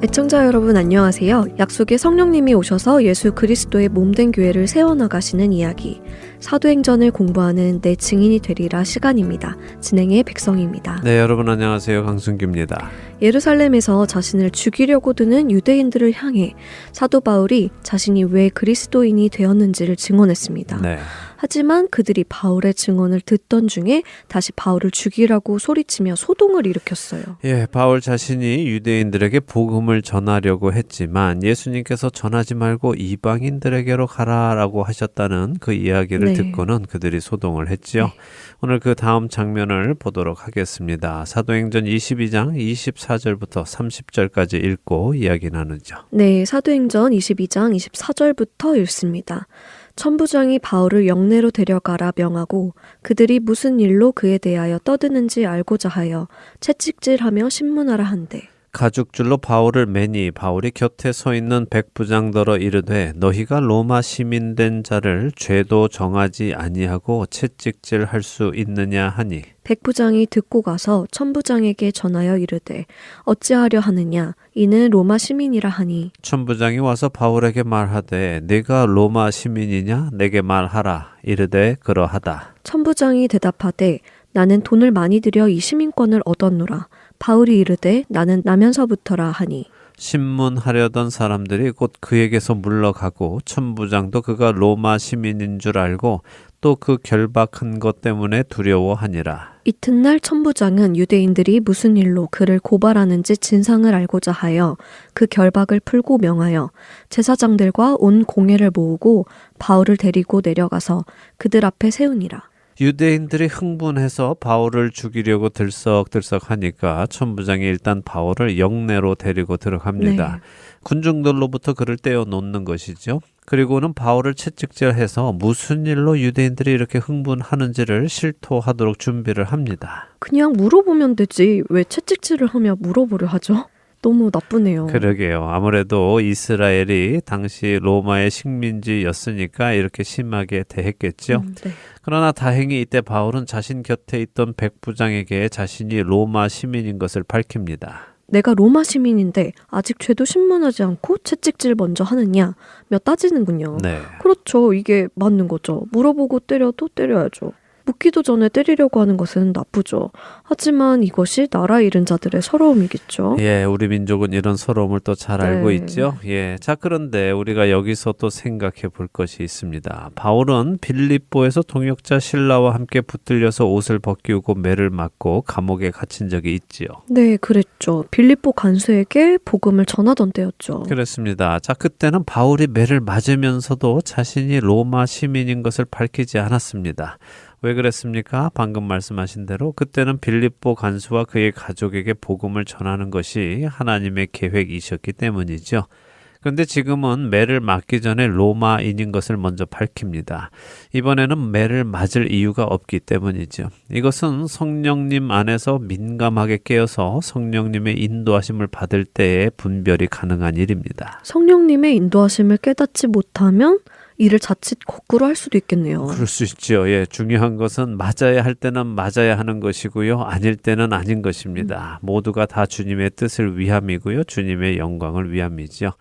애청자 여러분 안녕하세요. 약속의 성령님이 오셔서 예수 그리스도의 몸된 교회를 세워나가시는 이야기, 사도행전을 공부하는 내 증인이 되리라 시간입니다. 진행의 백성입니다. 네, 여러분 안녕하세요. 강순규입니다. 예루살렘에서 자신을 죽이려고 드는 유대인들을 향해 사도 바울이 자신이 왜 그리스도인이 되었는지를 증언했습니다. 네. 하지만 그들이 바울의 증언을 듣던 중에 다시 바울을 죽이라고 소리치며 소동을 일으켰어요. 예, 바울 자신이 유대인들에게 복음을 전하려고 했지만 예수님께서 전하지 말고 이방인들에게로 가라라고 하셨다는 그 이야기를 듣고는 그들이 소동을 했지요. 오늘 그 다음 장면을 보도록 하겠습니다. 사도행전 22장 24절부터 30절까지 읽고 이야기 나누죠. 네, 사도행전 22장 24절부터 읽습니다. 천부장이 바울을 영내로 데려가라 명하고 그들이 무슨 일로 그에 대하여 떠드는지 알고자 하여 채찍질하며 신문하라 한대. 가죽줄로 바울을 매니 바울이 곁에 서 있는 백부장더러 이르되 너희가 로마 시민된 자를 죄도 정하지 아니하고 채찍질할 수 있느냐 하니 백부장이 듣고 가서 천부장에게 전하여 이르되 어찌하려 하느냐 이는 로마 시민이라 하니 천부장이 와서 바울에게 말하되 네가 로마 시민이냐 내게 말하라 이르되 그러하다. 천부장이 대답하되 나는 돈을 많이 들여 이 시민권을 얻었노라. 바울이 이르되 나는 나면서부터라 하니 신문하려던 사람들이 곧 그에게서 물러가고 천부장도 그가 로마 시민인 줄 알고 또 그 결박한 것 때문에 두려워하니라. 이튿날 천부장은 유대인들이 무슨 일로 그를 고발하는지 진상을 알고자 하여 그 결박을 풀고 명하여 제사장들과 온 공회를 모으고 바울을 데리고 내려가서 그들 앞에 세우니라. 유대인들이 흥분해서 바울을 죽이려고 들썩들썩하니까 천부장이 일단 바울을 영내로 데리고 들어갑니다. 군중들로부터 그를 떼어 놓는 것이죠. 그리고는 바울을 채찍질해서 무슨 일로 유대인들이 이렇게 흥분하는지를 실토하도록 준비를 합니다. 그냥 물어보면 되지 왜 채찍질을 하며 물어보려 하죠? 너무 나쁘네요. 그러게요. 아무래도 이스라엘이 당시 로마의 식민지였으니까 이렇게 심하게 대했겠죠. 그러나 다행히 이때 바울은 자신 곁에 있던 백부장에게 자신이 로마 시민인 것을 밝힙니다. 내가 로마 시민인데 아직 죄도 신문하지 않고 채찍질 먼저 하느냐 며 따지는군요. 네. 그렇죠. 이게 맞는 거죠. 물어보고 때려도 때려야죠. 묻기도 전에 때리려고 하는 것은 나쁘죠. 하지만 이것이 나라 잃은 자들의 서러움이겠죠. 예, 우리 민족은 이런 서러움을 또 잘 알고 있죠. 예, 자 그런데 우리가 여기서 또 생각해 볼 것이 있습니다. 바울은 빌립보에서 동역자 실라와 함께 붙들려서 옷을 벗기우고 매를 맞고 감옥에 갇힌 적이 있지요. 네, 그랬죠. 빌립보 간수에게 복음을 전하던 때였죠. 그렇습니다. 자 그때는 바울이 매를 맞으면서도 자신이 로마 시민인 것을 밝히지 않았습니다. 왜 그랬습니까? 방금 말씀하신 대로 그때는 빌립보 간수와 그의 가족에게 복음을 전하는 것이 하나님의 계획이셨기 때문이죠. 그런데 지금은 매를 맞기 전에 로마인인 것을 먼저 밝힙니다. 이번에는 매를 맞을 이유가 없기 때문이죠. 이것은 성령님 안에서 민감하게 깨어서 성령님의 인도하심을 받을 때에 분별이 가능한 일입니다. 성령님의 인도하심을 깨닫지 못하면 일을 자칫 거꾸로 할 수도 있겠네요. 그럴 수 있죠. 예, 중요한 것은 맞아야 할 때는 맞아야 하는 것이고요. 아닐 때는 아닌 것입니다. 모두가 다 주님의 뜻을 위함이고요. 주님의 영광을 위함이죠.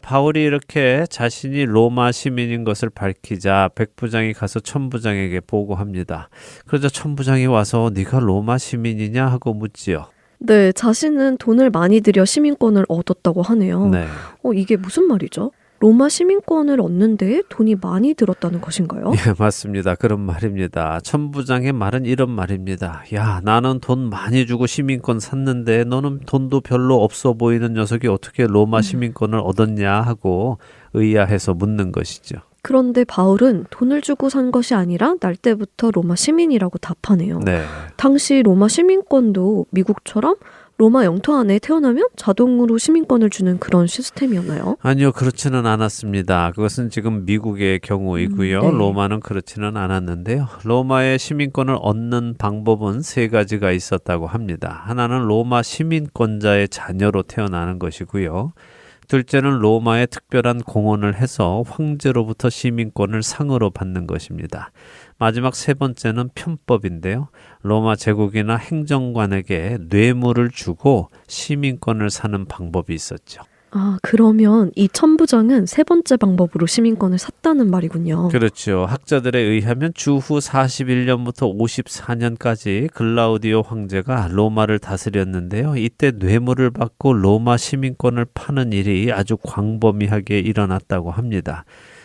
바울이 이렇게 자신이 로마 시민인 것을 밝히자 백부장이 가서 천부장에게 보고합니다. 그러자 천부장이 와서 네가 로마 시민이냐 하고 묻지요. 네, 자신은 돈을 많이 들여 시민권을 얻었다고 하네요. 네. 이게 무슨 말이죠? 로마 시민권을 얻는데 돈이 많이 들었다는 것인가요? 예, 맞습니다. 그런 말입니다. 천부장의 말은 이런 말입니다. 야, 나는 돈 많이 주고 시민권 샀는데 너는 돈도 별로 없어 보이는 녀석이 어떻게 로마 시민권을 얻었냐 하고 의아해서 묻는 것이죠. 그런데 바울은 돈을 주고 산 것이 아니라 날 때부터 로마 시민이라고 답하네요. 네. 당시 로마 시민권도 미국처럼 로마 영토 안에 태어나면 자동으로 시민권을 주는 그런 시스템이었나요? 아니요, 그렇지는 않았습니다. 그것은 지금 미국의 경우이고요. 네. 로마는 그렇지는 않았는데요. 로마의 시민권을 얻는 방법은 세 가지가 있었다고 합니다. 하나는 로마 시민권자의 자녀로 태어나는 것이고요. 둘째는 로마에 특별한 공헌을 해서 황제로부터 시민권을 상으로 받는 것입니다. 마지막 세 번째는 편법인데요. 로마 제국이나 행정관에게 뇌물을 주고 시민권을 사는 방법이 있었죠. 아, 그러면 이 천부장은 세 번째 방법으로 시민권을 샀다는 말이군요. 그렇죠. 학자들에 의하면 주후 41년부터 54년까지 글라우디오 황제가 로마를 다스렸는데요. 이때 뇌물을 받고 로마 시민권을 파는 일이 아주 광범위하게 일어났다고 합니다.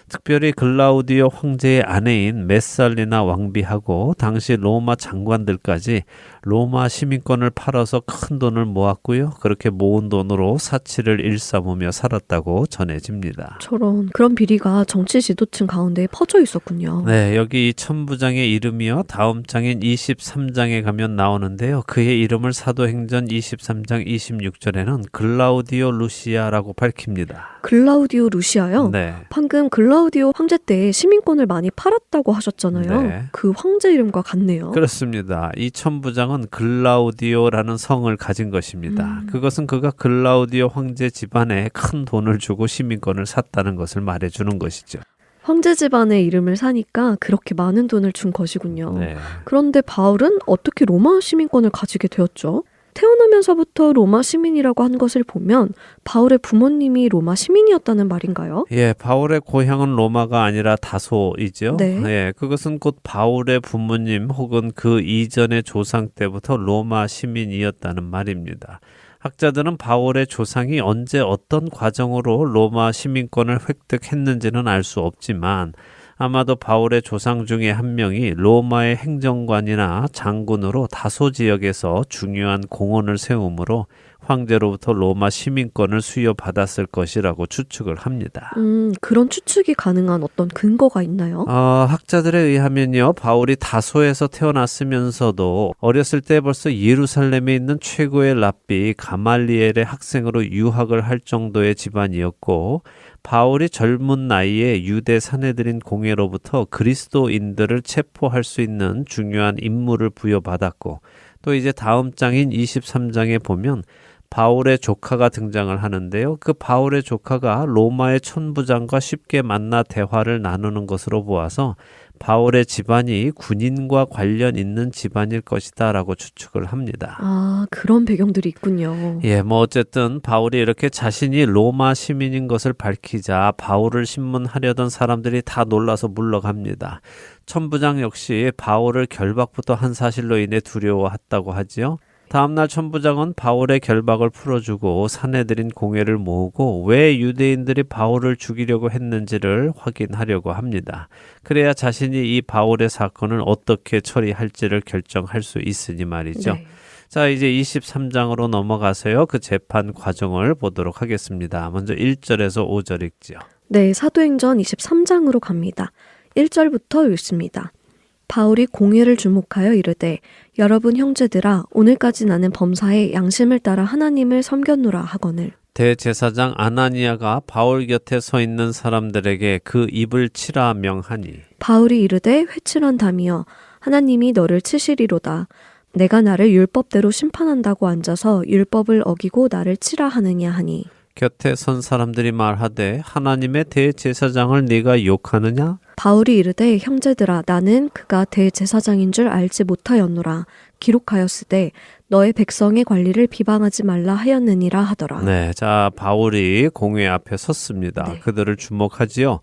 특별히 글라우디오 황제의 아내인 메살리나 왕비하고 당시 로마 장관들까지 로마 시민권을 팔아서 큰 돈을 모았고요. 그렇게 모은 돈으로 사치를 일삼으며 살았다고 전해집니다. 저런 그런 비리가 정치 지도층 가운데 퍼져 있었군요. 네, 여기 이 천부장의 이름이요. 다음 장인 23장에 가면 나오는데요. 그의 이름을 사도행전 23장 26절에는 글라우디오 루시아라고 밝힙니다. 글라우디오 루시아요? 네. 방금 글라우디오 황제 때 시민권을 많이 팔았다고 하셨잖아요. 네. 그 황제 이름과 같네요. 그렇습니다. 이 천부장은 글라우디오라는 성을 가진 것입니다. 그것은 그가 글라우디오 황제 집안에 큰 돈을 주고 시민권을 샀다는 것을 말해주는 것이죠. 황제 집안의 이름을 사니까 그렇게 많은 돈을 준 것이군요. 네. 그런데 바울은 어떻게 로마 시민권을 가지게 되었죠? 태어나면서부터 로마 시민이라고 한 것을 보면 바울의 부모님이 로마 시민이었다는 말인가요? 예, 바울의 고향은 로마가 아니라 다소이죠. 네. 예, 그것은 곧 바울의 부모님 혹은 그 이전의 조상 때부터 로마 시민이었다는 말입니다. 학자들은 바울의 조상이 언제 어떤 과정으로 로마 시민권을 획득했는지는 알 수 없지만 아마도 바울의 조상 중에 한 명이 로마의 행정관이나 장군으로 다소 지역에서 중요한 공헌을 세우므로 황제로부터 로마 시민권을 수여받았을 것이라고 추측을 합니다. 그런 추측이 가능한 어떤 근거가 있나요? 학자들에 의하면요, 바울이 다소에서 태어났으면서도 어렸을 때 벌써 예루살렘에 있는 최고의 랍비 가말리엘의 학생으로 유학을 할 정도의 집안이었고, 바울이 젊은 나이에 유대 사내들인 공회로부터 그리스도인들을 체포할 수 있는 중요한 임무를 부여받았고, 또 이제 다음 장인 23장에 보면 바울의 조카가 등장을 하는데요. 그 바울의 조카가 로마의 천부장과 쉽게 만나 대화를 나누는 것으로 보아서 바울의 집안이 군인과 관련 있는 집안일 것이다 라고 추측을 합니다. 아, 그런 배경들이 있군요. 예, 어쨌든 바울이 이렇게 자신이 로마 시민인 것을 밝히자 바울을 신문하려던 사람들이 다 놀라서 물러갑니다. 천부장 역시 바울을 결박부터 한 사실로 인해 두려워했다고 하지요. 다음날 천부장은 바울의 결박을 풀어주고 사내들인 공회를 모으고 왜 유대인들이 바울을 죽이려고 했는지를 확인하려고 합니다. 그래야 자신이 이 바울의 사건을 어떻게 처리할지를 결정할 수 있으니 말이죠. 네. 자, 이제 23장으로 넘어가서요. 그 재판 과정을 보도록 하겠습니다. 먼저 1절에서 5절 읽지요. 네, 사도행전 23장으로 갑니다. 1절부터 읽습니다. 바울이 공회를 주목하여 이르되 여러분 형제들아 오늘까지 나는 범사에 양심을 따라 하나님을 섬겼노라 하거늘 대제사장 아나니아가 바울 곁에 서 있는 사람들에게 그 입을 치라 명하니 바울이 이르되 회칠한다며 하나님이 너를 치시리로다 내가 나를 율법대로 심판한다고 앉아서 율법을 어기고 나를 치라 하느냐 하니 곁에 선 사람들이 말하되 하나님의 대제사장을 네가 욕하느냐? 바울이 이르되 형제들아 나는 그가 대제사장인 줄 알지 못하였노라 기록하였으되 너의 백성의 관리를 비방하지 말라 하였느니라 하더라. 네, 자 바울이 공회 앞에 섰습니다. 네. 그들을 주목하지요.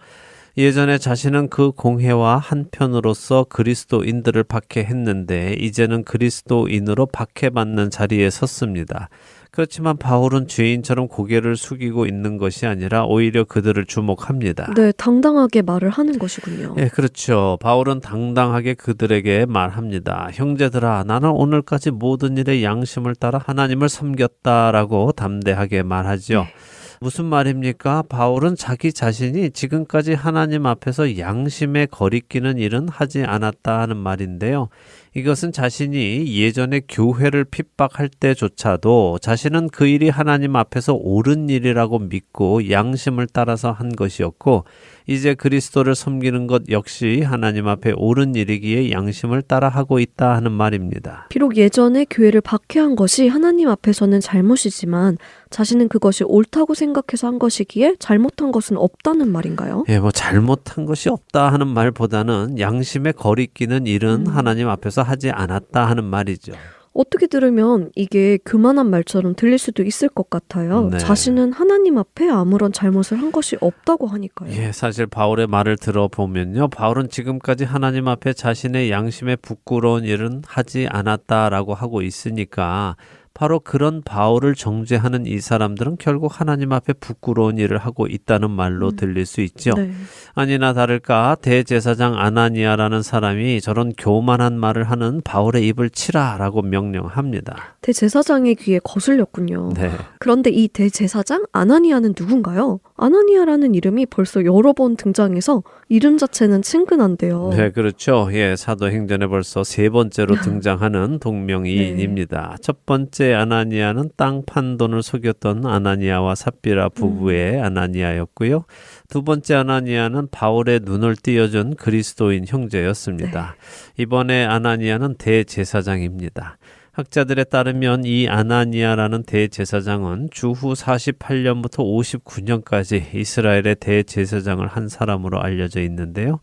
예전에 자신은 그 공회와 한편으로서 그리스도인들을 박해했는데 이제는 그리스도인으로 박해받는 자리에 섰습니다. 그렇지만 바울은 죄인처럼 고개를 숙이고 있는 것이 아니라 오히려 그들을 주목합니다. 네, 당당하게 말을 하는 것이군요. 예, 그렇죠. 바울은 당당하게 그들에게 말합니다. 형제들아, 나는 오늘까지 모든 일에 양심을 따라 하나님을 섬겼다라고 담대하게 말하죠. 네. 무슨 말입니까? 바울은 자기 자신이 지금까지 하나님 앞에서 양심에 거리끼는 일은 하지 않았다 하는 말인데요. 이것은 자신이 예전에 교회를 핍박할 때조차도 자신은 그 일이 하나님 앞에서 옳은 일이라고 믿고 양심을 따라서 한 것이었고 이제 그리스도를 섬기는 것 역시 하나님 앞에 옳은 일이기에 양심을 따라 하고 있다 하는 말입니다. 비록 예전에 교회를 박해한 것이 하나님 앞에서는 잘못이지만 자신은 그것이 옳다고 생각해서 한 것이기에 잘못한 것은 없다는 말인가요? 예, 잘못한 것이 없다 하는 말보다는 양심에 거리끼는 일은 하나님 앞에서 하지 않았다 하는 말이죠. 어떻게 들으면 이게 교만한 말처럼 들릴 수도 있을 것 같아요. 네. 자신은 하나님 앞에 아무런 잘못을 한 것이 없다고 하니까요. 예, 사실 바울의 말을 들어보면요. 바울은 지금까지 하나님 앞에 자신의 양심에 부끄러운 일은 하지 않았다라고 하고 있으니까 바로 그런 바울을 정죄하는 이 사람들은 결국 하나님 앞에 부끄러운 일을 하고 있다는 말로 들릴 수 있죠. 네. 아니나 다를까 대제사장 아나니아라는 사람이 저런 교만한 말을 하는 바울의 입을 치라라고 명령합니다. 대제사장의 귀에 거슬렸군요. 네. 그런데 이 대제사장 아나니아는 누군가요? 아나니아라는 이름이 벌써 여러 번 등장해서 이름 자체는 친근한데요. 네, 그렇죠. 예, 사도행전에 벌써 세 번째로 등장하는 동명이인입니다. 첫 번째 아나니아는 땅 판 돈을 속였던 아나니아와 삽비라 부부의 아나니아였고요. 두 번째 아나니아는 바울의 눈을 띄어준 그리스도인 형제였습니다. 이번에 아나니아는 대제사장입니다. 학자들에 따르면 이 아나니아라는 대제사장은 주후 48년부터 59년까지 이스라엘의 대제사장을 한 사람으로 알려져 있는데요.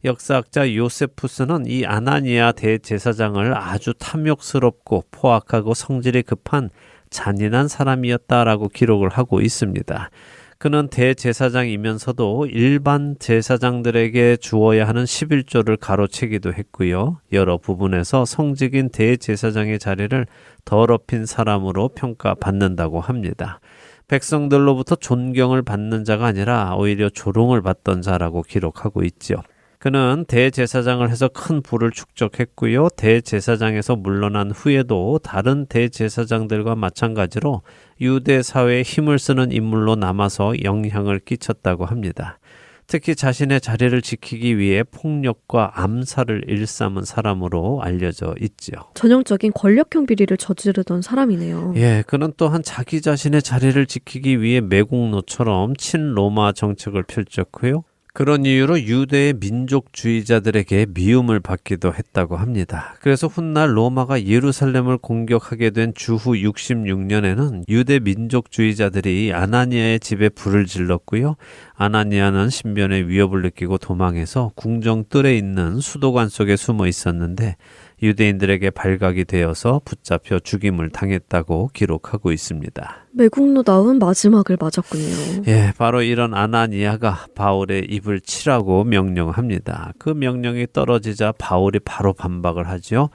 역사학자 요세푸스는 이 아나니아 대제사장을 아주 탐욕스럽고 포악하고 성질이 급한 잔인한 사람이었다라고 기록을 하고 있습니다. 그는 대제사장이면서도 일반 제사장들에게 주어야 하는 11조를 가로채기도 했고요. 여러 부분에서 성직인 대제사장의 자리를 더럽힌 사람으로 평가받는다고 합니다. 백성들로부터 존경을 받는 자가 아니라 오히려 조롱을 받던 자라고 기록하고 있죠. 그는 대제사장을 해서 큰 부를 축적했고요. 대제사장에서 물러난 후에도 다른 대제사장들과 마찬가지로 유대 사회에 힘을 쓰는 인물로 남아서 영향을 끼쳤다고 합니다. 특히 자신의 자리를 지키기 위해 폭력과 암살을 일삼은 사람으로 알려져 있죠. 전형적인 권력형 비리를 저지르던 사람이네요. 예, 그는 또한 자기 자신의 자리를 지키기 위해 매국노처럼 친로마 정책을 펼쳤고요. 그런 이유로 유대의 민족주의자들에게 미움을 받기도 했다고 합니다. 그래서 훗날 로마가 예루살렘을 공격하게 된 주후 66년에는 유대 민족주의자들이 아나니아의 집에 불을 질렀고요. 아나니아는 신변의 위협을 느끼고 도망해서 궁정 뜰에 있는 수도관 속에 숨어 있었는데 유대인들에게 발각이 되어서 붙잡혀 죽임을 당했다고 기록하고 있습니다. 매국노다운 마지막을 맞았군요. 예, 바로 이런 아나니아가 바울의 입을 치라고 명령합니다. 그 명령이 떨어지자 바울이 바로 반박을 하죠.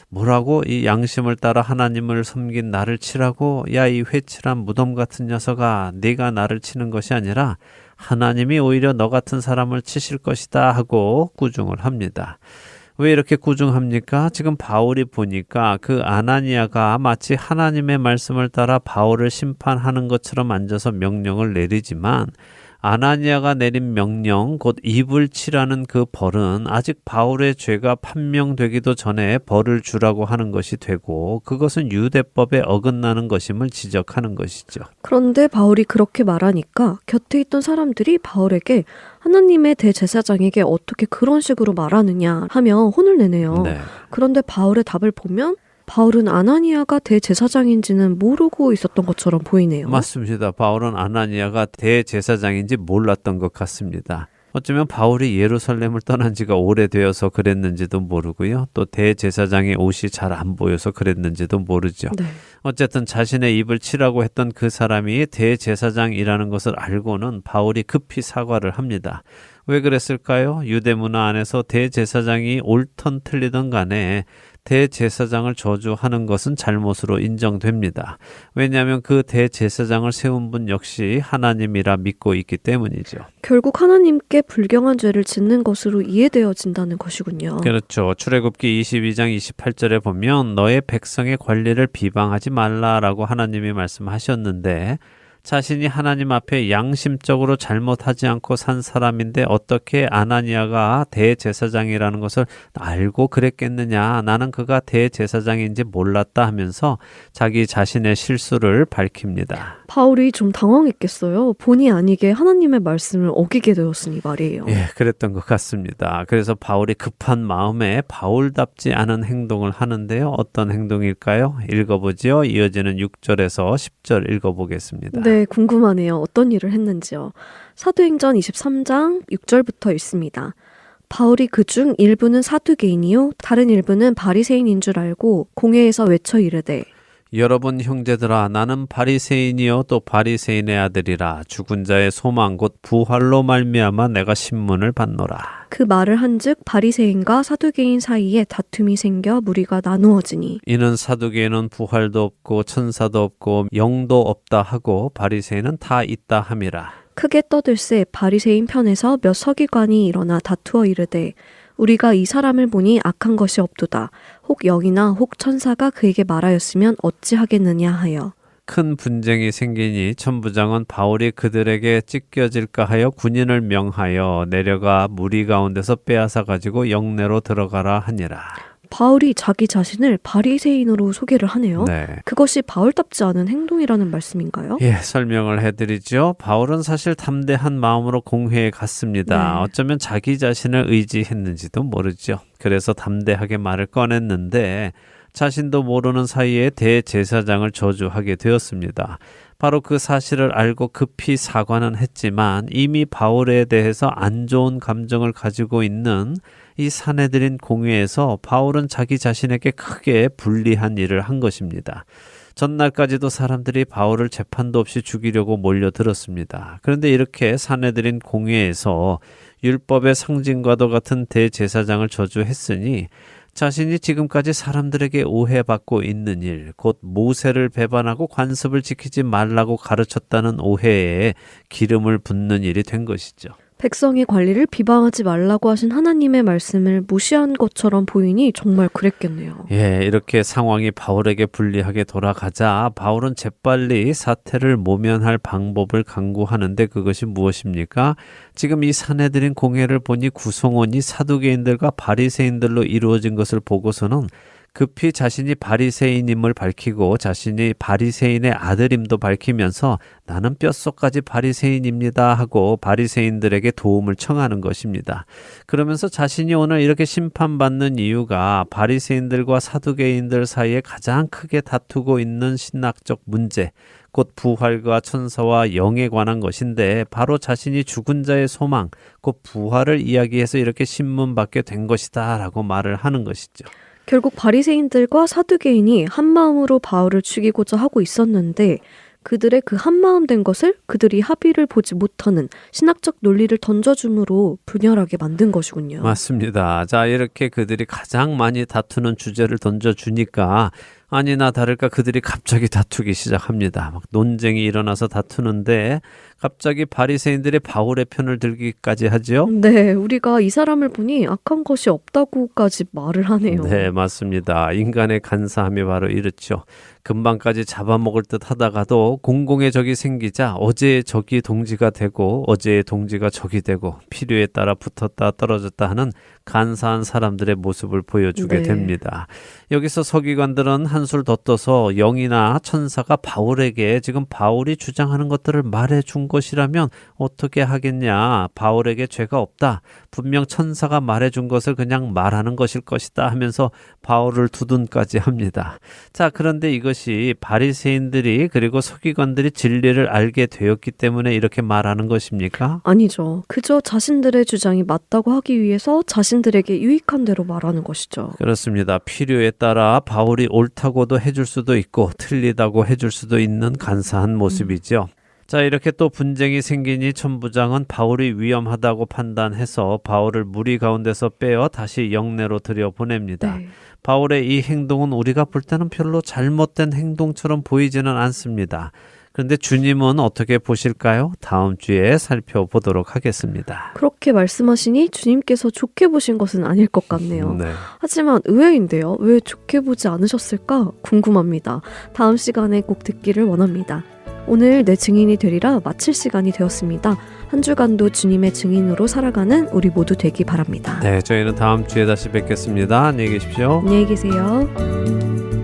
뭐라고? 이 양심을 따라 하나님을 섬긴 나를 치라고? 야, 이 회칠한 무덤 같은 녀석아, 네가 나를 치는 것이 아니라 하나님이 오히려 너 같은 사람을 치실 것이다 하고 꾸중을 합니다. 왜 이렇게 꾸중합니까? 지금 바울이 보니까 그 아나니아가 마치 하나님의 말씀을 따라 바울을 심판하는 것처럼 앉아서 명령을 내리지만 아나니아가 내린 명령, 곧 입을 치라는 그 벌은 아직 바울의 죄가 판명되기도 전에 벌을 주라고 하는 것이 되고 그것은 유대법에 어긋나는 것임을 지적하는 것이죠. 그런데 바울이 그렇게 말하니까 곁에 있던 사람들이 바울에게 하나님의 대제사장에게 어떻게 그런 식으로 말하느냐 하며 혼을 내네요. 네. 그런데 바울의 답을 보면 바울은 아나니아가 대제사장인지는 모르고 있었던 것처럼 보이네요. 맞습니다. 바울은 아나니아가 대제사장인지 몰랐던 것 같습니다. 어쩌면 바울이 예루살렘을 떠난 지가 오래되어서 그랬는지도 모르고요. 또 대제사장의 옷이 잘 안 보여서 그랬는지도 모르죠. 네. 어쨌든 자신의 입을 치라고 했던 그 사람이 대제사장이라는 것을 알고는 바울이 급히 사과를 합니다. 왜 그랬을까요? 유대 문화 안에서 대제사장이 옳던 틀리던 간에 대제사장을 저주하는 것은 잘못으로 인정됩니다. 왜냐하면 그 대제사장을 세운 분 역시 하나님이라 믿고 있기 때문이죠. 결국 하나님께 불경한 죄를 짓는 것으로 이해되어진다는 것이군요. 그렇죠. 출애굽기 22장 28절에 보면 너의 백성의 관리를 비방하지 말라라고 하나님이 말씀하셨는데 자신이 하나님 앞에 양심적으로 잘못하지 않고 산 사람인데 어떻게 아나니아가 대제사장이라는 것을 알고 그랬겠느냐. 나는 그가 대제사장인지 몰랐다 하면서 자기 자신의 실수를 밝힙니다. 바울이 좀 당황했겠어요. 본의 아니게 하나님의 말씀을 어기게 되었으니 말이에요. 예, 그랬던 것 같습니다. 그래서 바울이 급한 마음에 바울답지 않은 행동을 하는데요. 어떤 행동일까요? 읽어보지요. 이어지는 6절에서 10절 읽어보겠습니다. 네, 궁금하네요. 어떤 일을 했는지요. 사도행전 23장 6절부터 읽습니다. 바울이 그중 일부는 사두개인이요 다른 일부는 바리새인인 줄 알고 공회에서 외쳐 이르되 여러분 형제들아 나는 바리새인이요 또 바리새인의 아들이라 죽은 자의 소망 곧 부활로 말미암아 내가 신문을 받노라. 그 말을 한즉 바리새인과 사두개인 사이에 다툼이 생겨 무리가 나누어지니 이는 사두개인은 부활도 없고 천사도 없고 영도 없다 하고 바리새인은 다 있다 함이라. 크게 떠들새 바리새인 편에서 몇 서기관이 일어나 다투어 이르되 우리가 이 사람을 보니 악한 것이 없도다. 혹 영이나 혹 천사가 그에게 말하였으면 어찌하겠느냐 하여 큰 분쟁이 생기니 천부장은 바울이 그들에게 찢겨질까 하여 군인을 명하여 내려가 무리 가운데서 빼앗아 가지고 영내로 들어가라 하니라. 바울이 자기 자신을 바리새인으로 소개를 하네요. 네. 그것이 바울답지 않은 행동이라는 말씀인가요? 예, 설명을 해드리죠. 바울은 사실 담대한 마음으로 공회에 갔습니다. 네. 어쩌면 자기 자신을 의지했는지도 모르죠. 그래서 담대하게 말을 꺼냈는데 자신도 모르는 사이에 대제사장을 저주하게 되었습니다. 바로 그 사실을 알고 급히 사과는 했지만 이미 바울에 대해서 안 좋은 감정을 가지고 있는 이 사내들인 공회에서 바울은 자기 자신에게 크게 불리한 일을 한 것입니다. 전날까지도 사람들이 바울을 재판도 없이 죽이려고 몰려들었습니다. 그런데 이렇게 사내들인 공회에서 율법의 상징과도 같은 대제사장을 저주했으니 자신이 지금까지 사람들에게 오해받고 있는 일, 곧 모세를 배반하고 관습을 지키지 말라고 가르쳤다는 오해에 기름을 붓는 일이 된 것이죠. 백성의 관리를 비방하지 말라고 하신 하나님의 말씀을 무시한 것처럼 보이니 정말 그랬겠네요. 예, 이렇게 상황이 바울에게 불리하게 돌아가자 바울은 재빨리 사태를 모면할 방법을 강구하는데 그것이 무엇입니까? 지금 이 사내들인 공회를 보니 구성원이 사두개인들과 바리새인들로 이루어진 것을 보고서는 급히 자신이 바리새인임을 밝히고 자신이 바리새인의 아들임도 밝히면서 나는 뼛속까지 바리새인입니다 하고 바리새인들에게 도움을 청하는 것입니다. 그러면서 자신이 오늘 이렇게 심판받는 이유가 바리새인들과 사두개인들 사이에 가장 크게 다투고 있는 신학적 문제, 곧 부활과 천사와 영에 관한 것인데 바로 자신이 죽은 자의 소망, 곧 부활을 이야기해서 이렇게 신문받게 된 것이다 라고 말을 하는 것이죠. 결국 바리새인들과 사두개인이 한마음으로 바울을 죽이고자 하고 있었는데 그들의 그 한마음 된 것을 그들이 합의를 보지 못하는 신학적 논리를 던져줌으로 분열하게 만든 것이군요. 맞습니다. 자, 이렇게 그들이 가장 많이 다투는 주제를 던져주니까 아니나 다를까 그들이 갑자기 다투기 시작합니다. 막 논쟁이 일어나서 다투는데 갑자기 바리새인들이 바울의 편을 들기까지 하죠. 네, 우리가 이 사람을 보니 악한 것이 없다고까지 말을 하네요. 네, 맞습니다. 인간의 간사함이 바로 이렇죠. 금방까지 잡아먹을 듯 하다가도 공공의 적이 생기자 어제의 적이 동지가 되고 어제의 동지가 적이 되고 필요에 따라 붙었다 떨어졌다 하는 간사한 사람들의 모습을 보여주게 네. 됩니다. 여기서 서기관들은 한술 더 떠서 영이나 천사가 바울에게 지금 바울이 주장하는 것들을 말해준 것이라면 어떻게 하겠냐. 바울에게 죄가 없다. 분명 천사가 말해준 것을 그냥 말하는 것일 것이다 하면서 바울을 두둔까지 합니다. 자, 그런데 이것이 바리새인들이 그리고 서기관들이 진리를 알게 되었기 때문에 이렇게 말하는 것입니까? 아니죠. 그저 자신들의 주장이 맞다고 하기 위해서 자신들에게 유익한 대로 말하는 것이죠. 그렇습니다. 필요에 따라 바울이 옳다고도 해줄 수도 있고 틀리다고 해줄 수도 있는 간사한 모습이죠. 자, 이렇게 또 분쟁이 생기니 천부장은 바울이 위험하다고 판단해서 바울을 무리 가운데서 빼어 다시 영내로 들여보냅니다. 네. 바울의 이 행동은 우리가 볼 때는 별로 잘못된 행동처럼 보이지는 않습니다. 그런데 주님은 어떻게 보실까요? 다음 주에 살펴보도록 하겠습니다. 그렇게 말씀하시니 주님께서 좋게 보신 것은 아닐 것 같네요. 네. 하지만 의외인데요. 왜 좋게 보지 않으셨을까 궁금합니다. 다음 시간에 꼭 듣기를 원합니다. 오늘 내 증인이 되리라 마칠 시간이 되었습니다. 한 주간도 주님의 증인으로 살아가는 우리 모두 되기 바랍니다. 네, 저희는 다음 주에 다시 뵙겠습니다. 안녕히 계십시오. 안녕히 계세요.